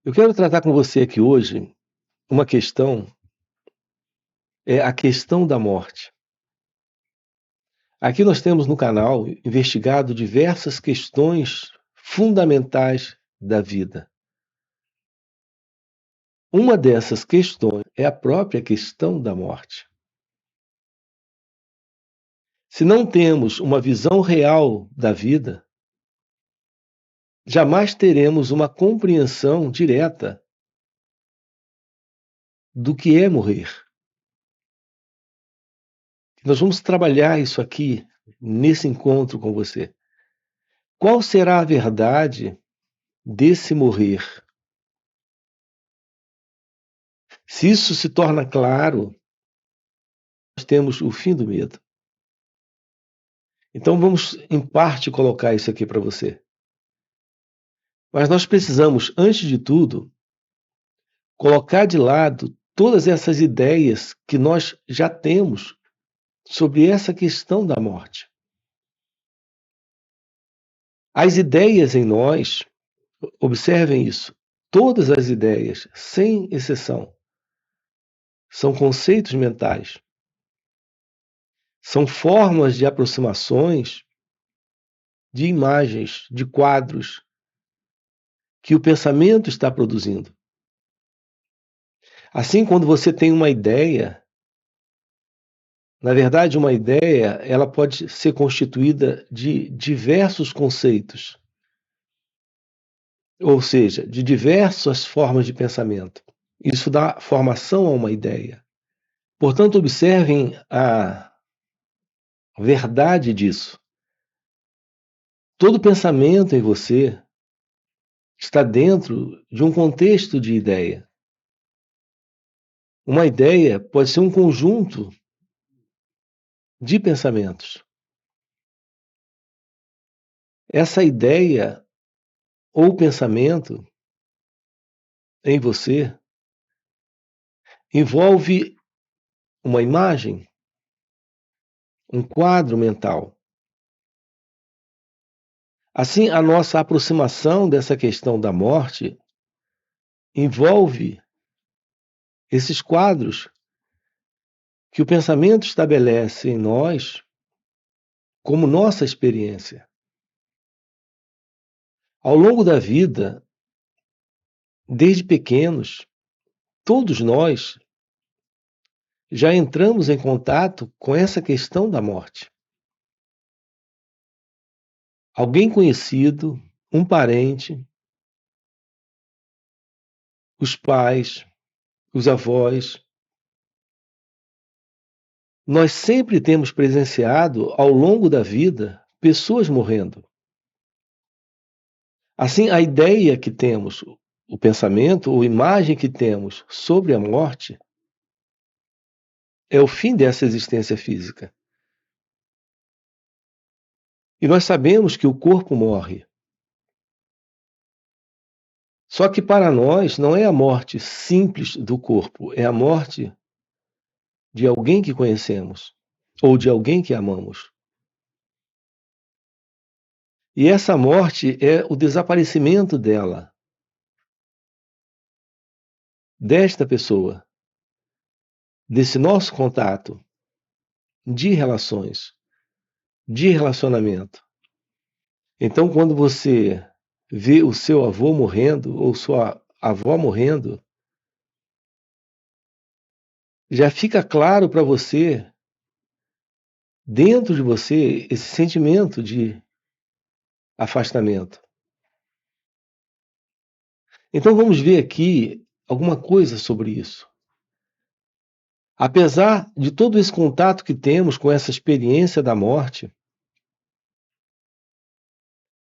Eu quero tratar com você aqui hoje uma questão, é a questão da morte. Aqui nós temos no canal investigado diversas questões fundamentais da vida. Uma dessas questões é a própria questão da morte. Se não temos uma visão real da vida, jamais teremos uma compreensão direta do que é morrer. Nós vamos trabalhar isso aqui nesse encontro com você. Qual será a verdade desse morrer? Se isso se torna claro, nós temos o fim do medo. Então vamos, em parte, colocar isso aqui para você. Mas nós precisamos, antes de tudo, colocar de lado todas essas ideias que nós já temos sobre essa questão da morte. As ideias em nós, observem isso, todas as ideias, sem exceção, são conceitos mentais. São formas de aproximações de imagens, de quadros que o pensamento está produzindo. Assim, quando você tem uma ideia, na verdade, uma ideia, ela pode ser constituída de diversos conceitos, ou seja, de diversas formas de pensamento. Isso dá formação a uma ideia. Portanto, observem a verdade disso. Todo pensamento em você está dentro de um contexto de ideia. Uma ideia pode ser um conjunto de pensamentos. Essa ideia ou pensamento em você envolve uma imagem, um quadro mental. Assim, a nossa aproximação dessa questão da morte envolve esses quadros que o pensamento estabelece em nós como nossa experiência. Ao longo da vida, desde pequenos, todos nós já entramos em contato com essa questão da morte. Alguém conhecido, um parente, os pais, os avós. Nós sempre temos presenciado, ao longo da vida, pessoas morrendo. Assim, a ideia que temos, o pensamento ou imagem que temos sobre a morte é o fim dessa existência física. E nós sabemos que o corpo morre. Só que para nós não é a morte simples do corpo, é a morte de alguém que conhecemos ou de alguém que amamos. E essa morte é o desaparecimento dela, desta pessoa, desse nosso contato de relações, de relacionamento. Então, quando você vê o seu avô morrendo ou sua avó morrendo, já fica claro para você, dentro de você, esse sentimento de afastamento. Então vamos ver aqui alguma coisa sobre isso. Apesar de todo esse contato que temos com essa experiência da morte,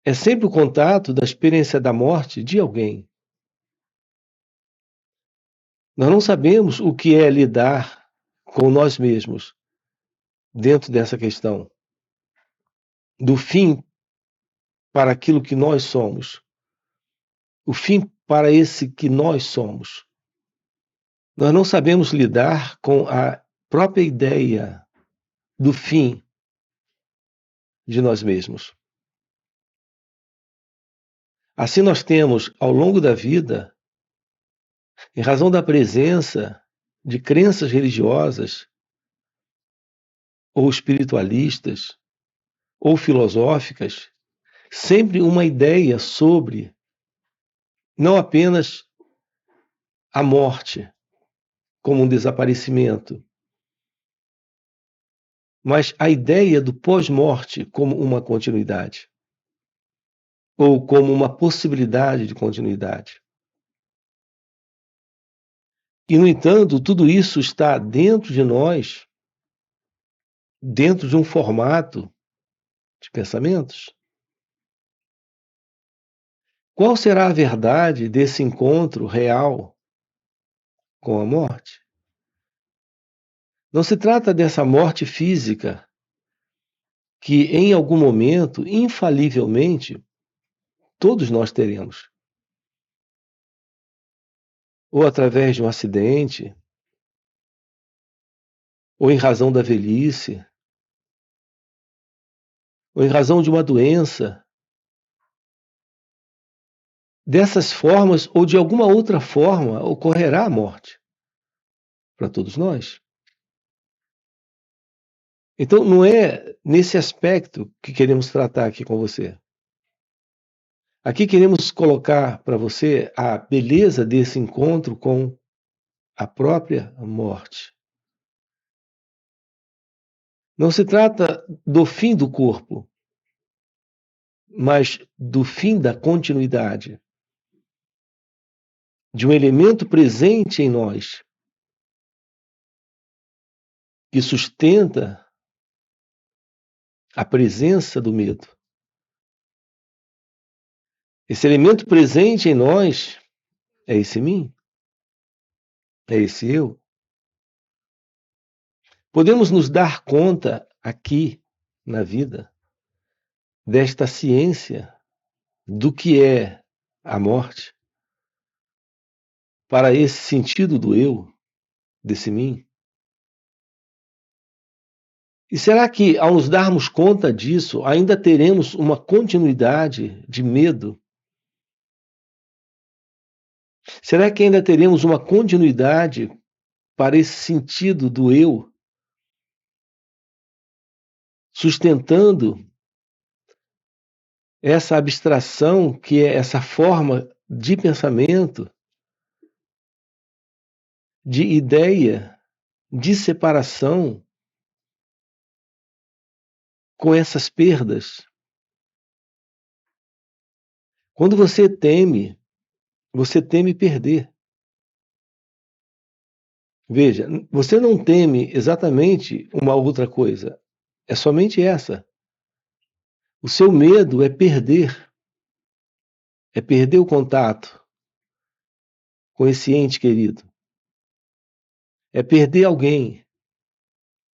é sempre o contato da experiência da morte de alguém. Nós não sabemos o que é lidar com nós mesmos dentro dessa questão do fim para aquilo que nós somos, o fim para esse que nós somos. Nós não sabemos lidar com a própria ideia do fim de nós mesmos. Assim, nós temos, ao longo da vida, em razão da presença de crenças religiosas ou espiritualistas ou filosóficas, sempre uma ideia sobre não apenas a morte como um desaparecimento, mas a ideia do pós-morte como uma continuidade, ou como uma possibilidade de continuidade. E, no entanto, tudo isso está dentro de nós, dentro de um formato de pensamentos. Qual será a verdade desse encontro real com a morte? Não se trata dessa morte física que, em algum momento, infalivelmente, todos nós teremos. Ou através de um acidente, ou em razão da velhice, ou em razão de uma doença. Dessas formas, ou de alguma outra forma, ocorrerá a morte para todos nós. Então, não é nesse aspecto que queremos tratar aqui com você. Aqui queremos colocar para você a beleza desse encontro com a própria morte. Não se trata do fim do corpo, mas do fim da continuidade, de um elemento presente em nós que sustenta a presença do medo. Esse elemento presente em nós é esse mim, é esse eu. Podemos nos dar conta aqui na vida desta ciência do que é a morte para esse sentido do eu, desse mim? E será que, ao nos darmos conta disso, ainda teremos uma continuidade de medo? Será que ainda teremos uma continuidade para esse sentido do eu, sustentando essa abstração que é essa forma de pensamento, de ideia, de separação com essas perdas? Quando você teme perder. Veja, você não teme exatamente uma outra coisa, é somente essa. O seu medo é perder o contato com esse ente querido, é perder alguém,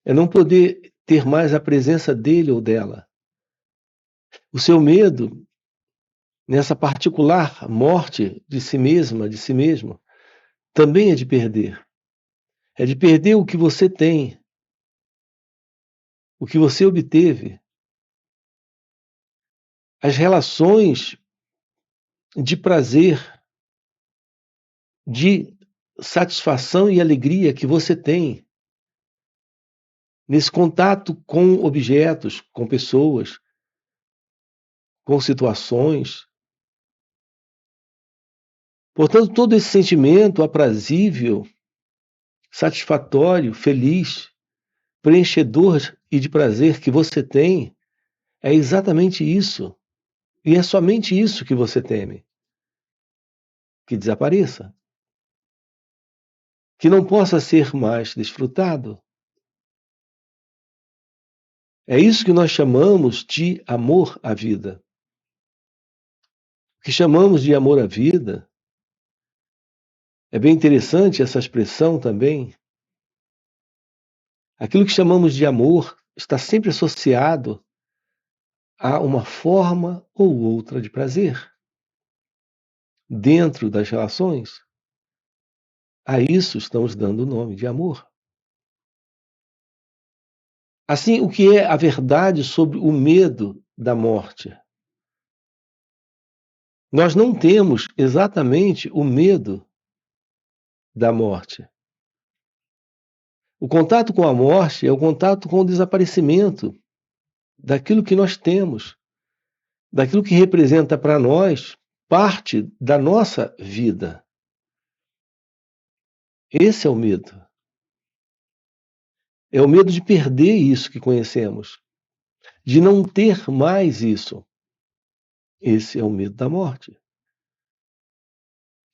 é não poder ter mais a presença dele ou dela. O seu medo, nessa particular morte de si mesma, de si mesmo, também é de perder. É de perder o que você tem, o que você obteve, as relações de prazer, de satisfação e alegria que você tem nesse contato com objetos, com pessoas, com situações. Portanto, todo esse sentimento aprazível, satisfatório, feliz, preenchedor e de prazer que você tem, é exatamente isso. E é somente isso que você teme. Que desapareça. Que não possa ser mais desfrutado. É isso que nós chamamos de amor à vida. O que chamamos de amor à vida, é bem interessante essa expressão também. Aquilo que chamamos de amor está sempre associado a uma forma ou outra de prazer. Dentro das relações, a isso estamos dando o nome de amor. Assim, o que é a verdade sobre o medo da morte? Nós não temos exatamente o medo da morte. O contato com a morte é o contato com o desaparecimento daquilo que nós temos, daquilo que representa para nós parte da nossa vida. Esse é o medo. É o medo de perder isso que conhecemos, de não ter mais isso. Esse é o medo da morte.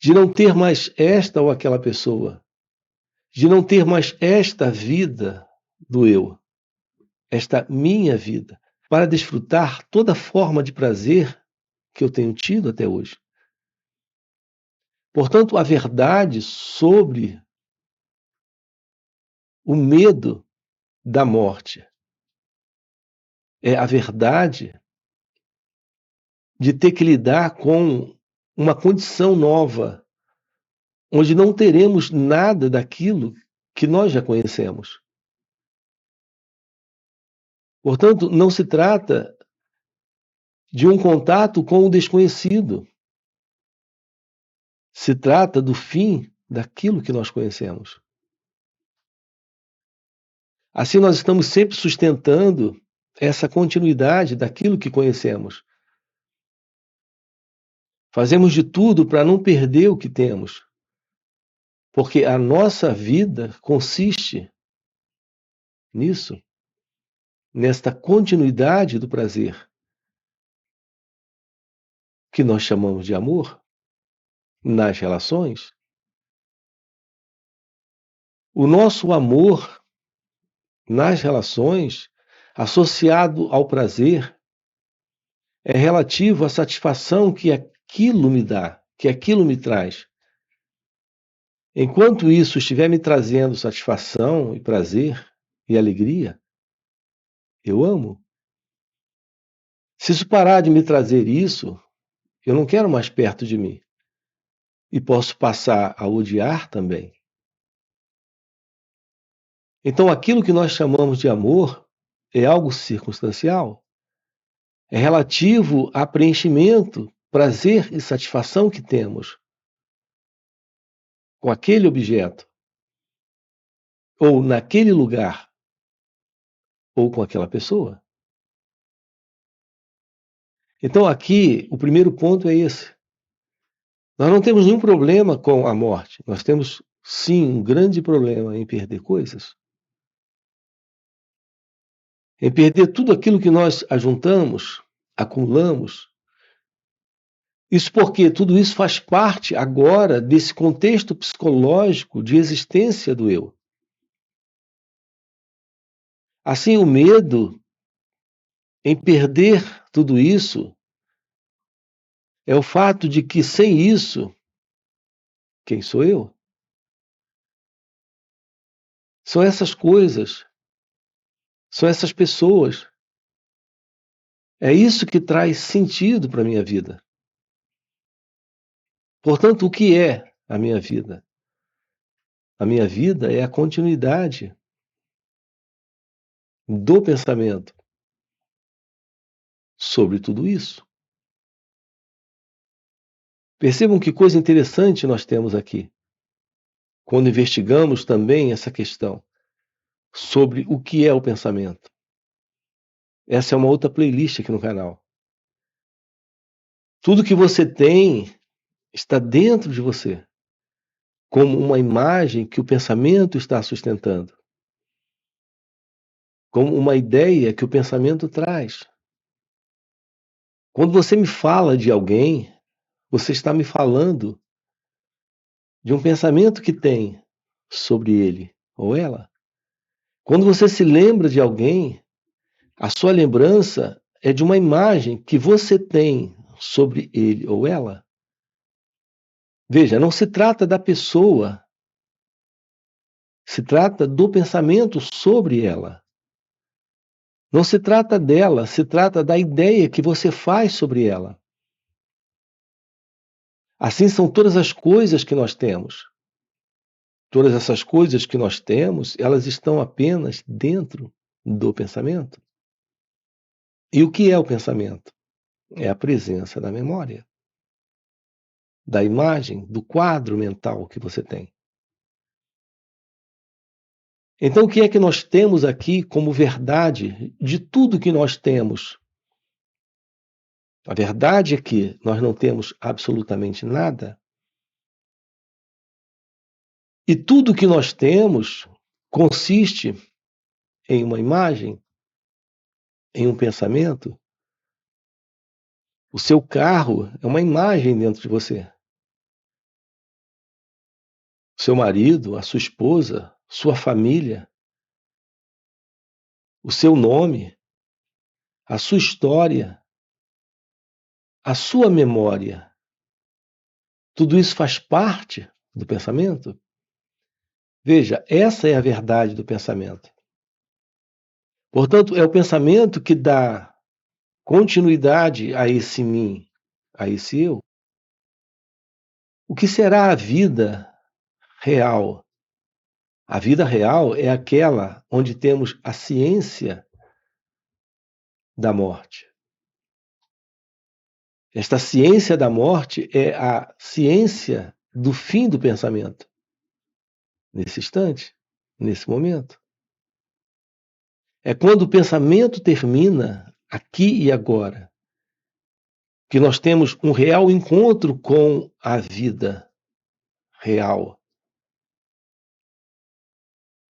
De não ter mais esta ou aquela pessoa, de não ter mais esta vida do eu, esta minha vida, para desfrutar toda forma de prazer que eu tenho tido até hoje. Portanto, a verdade sobre o medo da morte é a verdade de ter que lidar com uma condição nova, onde não teremos nada daquilo que nós já conhecemos. Portanto, não se trata de um contato com o desconhecido. Se trata do fim daquilo que nós conhecemos. Assim, nós estamos sempre sustentando essa continuidade daquilo que conhecemos. Fazemos de tudo para não perder o que temos, porque a nossa vida consiste nisso, nesta continuidade do prazer, que nós chamamos de amor, nas relações. O nosso amor nas relações, associado ao prazer, é relativo à satisfação que aquilo me dá, que aquilo me traz. Enquanto isso estiver me trazendo satisfação e prazer e alegria, eu amo. Se isso parar de me trazer isso, eu não quero mais perto de mim. E posso passar a odiar também. Então, aquilo que nós chamamos de amor é algo circunstancial. É relativo a preenchimento, prazer e satisfação que temos com aquele objeto, ou naquele lugar, ou com aquela pessoa. Então, aqui, o primeiro ponto é esse. Nós não temos nenhum problema com a morte. Nós temos, sim, um grande problema em perder coisas. Em perder tudo aquilo que nós ajuntamos, acumulamos. Isso porque tudo isso faz parte agora desse contexto psicológico de existência do eu. Assim, o medo em perder tudo isso é o fato de que sem isso, quem sou eu? São essas coisas, são essas pessoas. É isso que traz sentido para a minha vida. Portanto, o que é a minha vida? A minha vida é a continuidade do pensamento sobre tudo isso. Percebam que coisa interessante nós temos aqui, quando investigamos também essa questão sobre o que é o pensamento. Essa é uma outra playlist aqui no canal. Tudo que você tem está dentro de você, como uma imagem que o pensamento está sustentando, como uma ideia que o pensamento traz. Quando você me fala de alguém, você está me falando de um pensamento que tem sobre ele ou ela. Quando você se lembra de alguém, a sua lembrança é de uma imagem que você tem sobre ele ou ela. Veja, não se trata da pessoa, se trata do pensamento sobre ela. Não se trata dela, se trata da ideia que você faz sobre ela. Assim são todas as coisas que nós temos. Todas essas coisas que nós temos, elas estão apenas dentro do pensamento. E o que é o pensamento? É a presença da memória, da imagem, do quadro mental que você tem. Então, o que é que nós temos aqui como verdade de tudo que nós temos? A verdade é que nós não temos absolutamente nada. E tudo que nós temos consiste em uma imagem, em um pensamento. O seu carro é uma imagem dentro de você. Seu marido, a sua esposa, sua família, o seu nome, a sua história, a sua memória. Tudo isso faz parte do pensamento? Veja, essa é a verdade do pensamento. Portanto, é o pensamento que dá continuidade a esse mim, a esse eu. O que será a vida real? A vida real é aquela onde temos a ciência da morte. Esta ciência da morte é a ciência do fim do pensamento, nesse instante, nesse momento. É quando o pensamento termina, aqui e agora, que nós temos um real encontro com a vida real,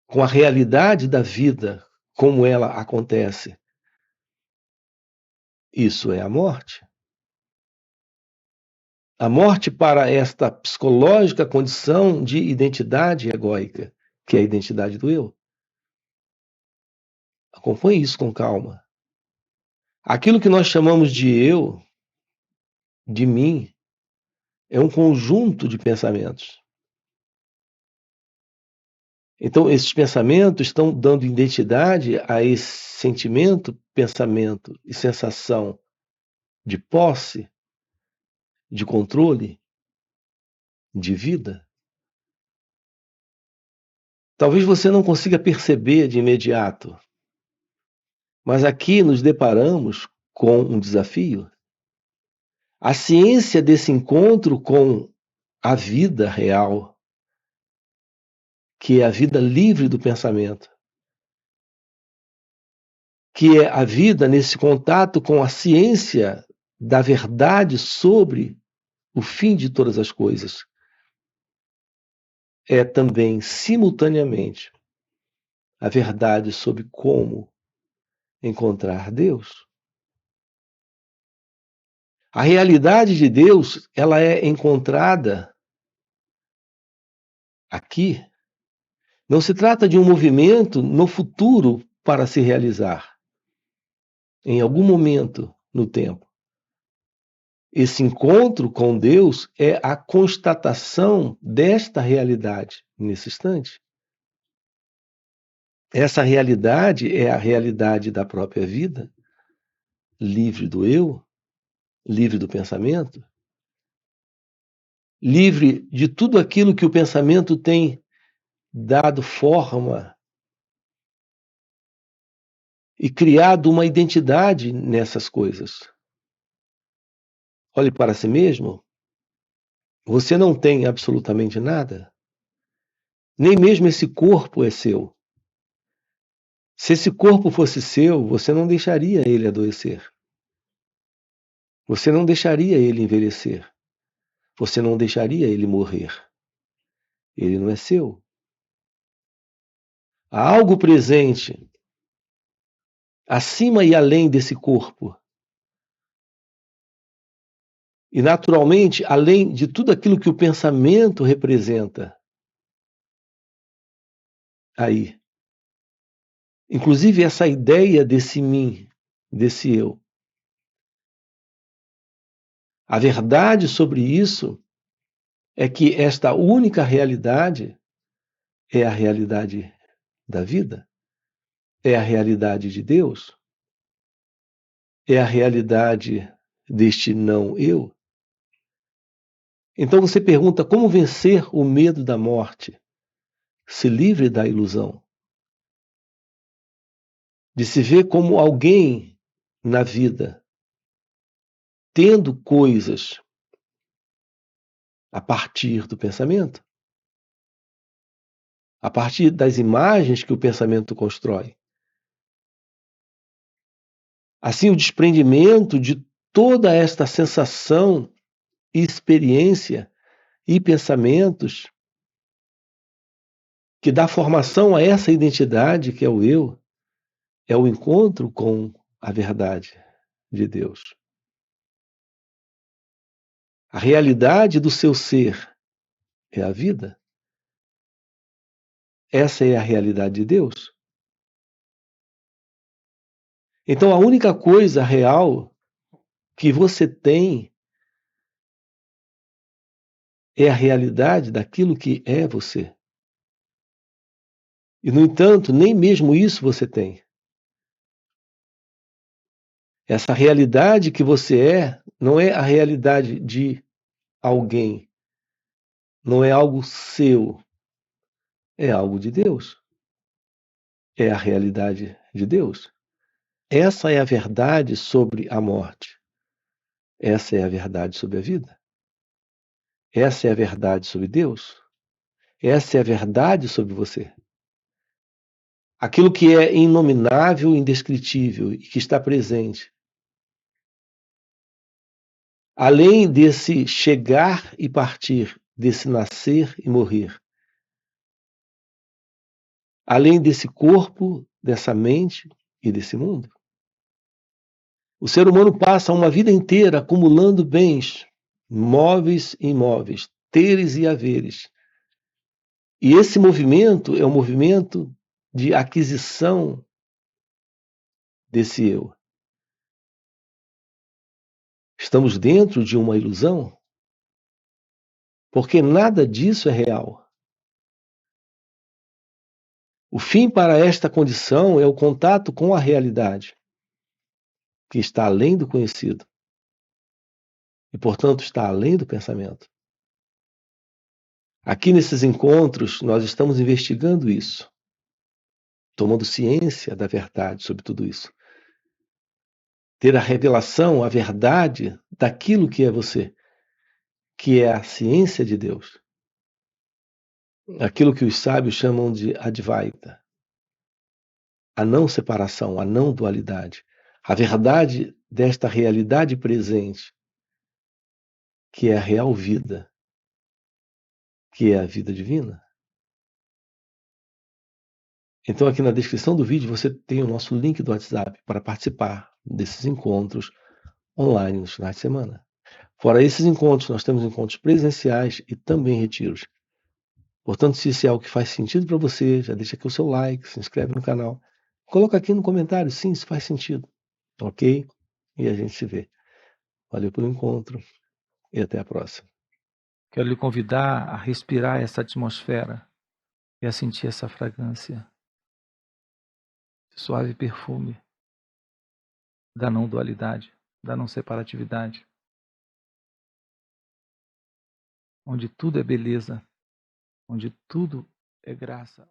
com a realidade da vida, como ela acontece. Isso é a morte. A morte para esta psicológica condição de identidade egóica, que é a identidade do eu. Acompanhe isso com calma. Aquilo que nós chamamos de eu, de mim, é um conjunto de pensamentos. Então, esses pensamentos estão dando identidade a esse sentimento, pensamento e sensação de posse, de controle, de vida. Talvez você não consiga perceber de imediato, mas aqui nos deparamos com um desafio. A ciência desse encontro com a vida real, que é a vida livre do pensamento, que é a vida nesse contato com a ciência da verdade sobre o fim de todas as coisas, é também, simultaneamente, a verdade sobre como encontrar Deus. A realidade de Deus, ela é encontrada aqui. Não se trata de um movimento no futuro para se realizar, em algum momento no tempo. Esse encontro com Deus é a constatação desta realidade nesse instante. Essa realidade é a realidade da própria vida, livre do eu, livre do pensamento, livre de tudo aquilo que o pensamento tem dado forma e criado uma identidade nessas coisas. Olhe para si mesmo. Você não tem absolutamente nada. Nem mesmo esse corpo é seu. Se esse corpo fosse seu, você não deixaria ele adoecer. Você não deixaria ele envelhecer. Você não deixaria ele morrer. Ele não é seu. Há algo presente acima e além desse corpo. E, naturalmente, além de tudo aquilo que o pensamento representa aí. Inclusive essa ideia desse mim, desse eu. A verdade sobre isso é que esta única realidade é a realidade da vida, é a realidade de Deus, é a realidade deste não eu. Então você pergunta como vencer o medo da morte, se livre da ilusão, de se ver como alguém na vida, tendo coisas a partir do pensamento. a partir das imagens que o pensamento constrói. Assim, o desprendimento de toda esta sensação, experiência e pensamentos que dá formação a essa identidade que é o eu, é o encontro com a verdade de Deus. A realidade do seu ser é a vida. Essa é a realidade de Deus. Então, a única coisa real que você tem é a realidade daquilo que é você. E, no entanto, nem mesmo isso você tem. Essa realidade que você é não é a realidade de alguém, não é algo seu, é algo de Deus. É a realidade de Deus. Essa é a verdade sobre a morte. Essa é a verdade sobre a vida. Essa é a verdade sobre Deus. Essa é a verdade sobre você. Aquilo que é inominável, indescritível e que está presente. Além desse chegar e partir, desse nascer e morrer. Além desse corpo, dessa mente e desse mundo. O ser humano passa uma vida inteira acumulando bens, móveis e imóveis, teres e haveres. E esse movimento é um movimento de aquisição desse eu. Estamos dentro de uma ilusão, porque nada disso é real. O fim para esta condição é o contato com a realidade, que está além do conhecido e, portanto, está além do pensamento. Aqui nesses encontros, nós estamos investigando isso, tomando ciência da verdade sobre tudo isso. Ter a revelação, a verdade daquilo que é você, que é a ciência de Deus. Aquilo que os sábios chamam de Advaita, a não separação, a não dualidade, a verdade desta realidade presente, que é a real vida, que é a vida divina. Então, aqui na descrição do vídeo você tem o nosso link do WhatsApp para participar desses encontros online nos finais de semana. Fora esses encontros, nós temos encontros presenciais e também retiros. Portanto, se isso é algo que faz sentido para você, já deixa aqui o seu like, se inscreve no canal. Coloca aqui no comentário, sim, se faz sentido. Ok? E a gente se vê. Valeu pelo encontro e até a próxima. Quero lhe convidar a respirar essa atmosfera e a sentir essa fragrância, esse suave perfume da não dualidade, da não separatividade, onde tudo é beleza, onde tudo é graça.